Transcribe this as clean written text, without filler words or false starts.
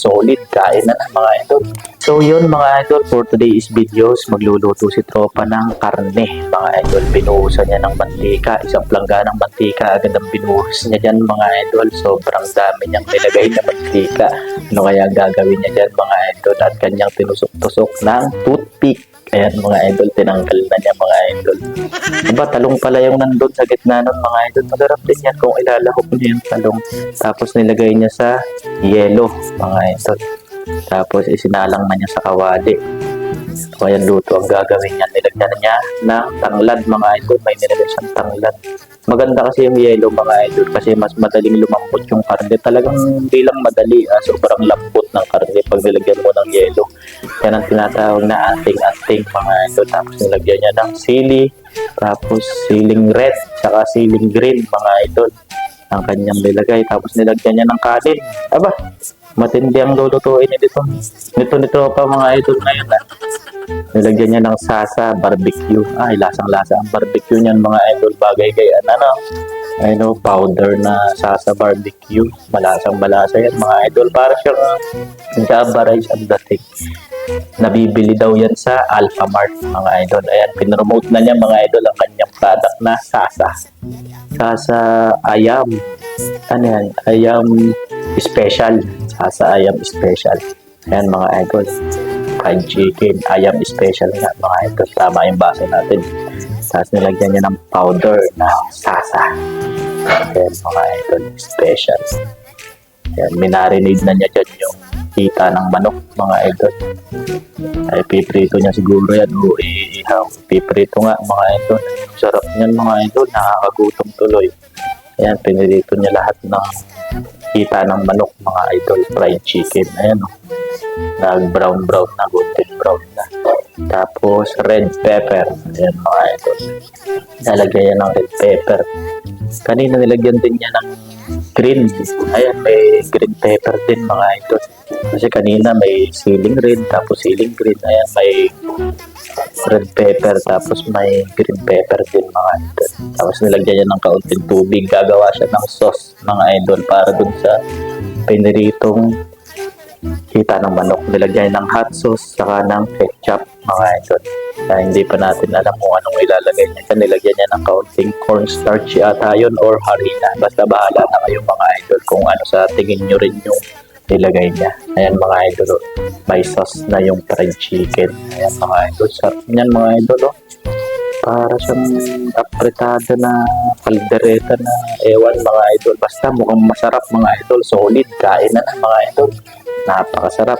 Solid, kain na mga idol. So yun mga idol, for today's videos, magluluto si tropa ng karne. Mga idol, binuhusan niya ng mantika, isang plangga ng mantika, agad ang binuhus niya dyan mga idol. Sobrang dami niyang nilagay na mantika. Ano kaya gagawin niya dyan mga idol? At kanyang tinusok-tusok ng toothpick. Ayan mga idol, tinanggal na niya mga idol. Diba, talong pala yung nandun sa gitna nun mga idol. Masarap din yan kung ilalahok niya yung talong. Tapos nilagay niya sa yelo mga idol. Tapos isinalang na niya sa kawali. So ayan, luto ang gagawin niya. Nilagyan niya ng tanglad mga idol. May nilagay siyang tanglad. Maganda kasi yung yelo mga idol kasi mas madaling lumambot yung karne. Talagang hindi lang madali, sobrang lambot ng karne pag nilagyan mo ng yelo. Yan ang tinatawag na anting-anting mga idol. Tapos nilagyan niya ng sili, tapos siling red, saka siling green mga idol ang kanyang nilagay. Tapos nilagyan niya ng kanin. Aba, matindi ang lulutuin niya dito. Nito pa mga idol ngayon na. Nilagyan niya ng sasa, barbecue. Ay, lasang-lasa ang barbecue niyan mga idol. Bagay gayan, powder na sasa barbecue. Malasang-malasa yan mga idol. Para siyang Java rice ang dating. Nabibili daw yan sa Alphamart mga idol. Ayan, pinromote na niya mga idol ang kanyang product na sasa. Sasa ayam. Ano yan? Ayam special. Sasa ayam special. Ayan mga idol. Fried chicken, ayam special nga mga idol. Tama yung basa natin. Tapos nilagyan niya ng powder na sasa. Ayan mga idol, special. Ayan, minarinade na niya dyan yung hita ng manok mga idol. Ay, piprito niya siguro yan o iihaw. Piprito nga mga idol. Sarap niyan mga idol, nakakagutom tuloy. Ayan, pinirito niya lahat ng hita ng manok mga idol. Fried chicken, ayan o. Nag-brown na, golden brown na. Tapos red pepper. Ayan mga idol. Nalagyan niya ng red pepper. Kanina nilagyan din niya ng green. Ayan, may green pepper din mga idol. Kasi kanina may siling red, tapos siling green. Ayan, may red pepper, tapos may green pepper din mga idol. Tapos nilagyan niya ng kaunting tubig. Gagawa siya ng sauce mga idol para dun sa piniritong hita ng manok. Nilagyan ng hot sauce saka ng ketchup mga idol. Kaya hindi pa natin alam kung anong ilalagay niya. Nilagyan niya ng kaunting cornstarch yata yun or harina. Basta bahala na kayo mga idol kung ano sa tingin nyo rin yung nilagay niya. Ayan mga idol. May sauce na yung fried chicken. Ayan mga idol. Sarap niyan mga idol. Para siyang apretada na kaldereta na ewan mga idol. Basta mukhang masarap mga idol. Solid. Kain na mga idol. Napakasarap.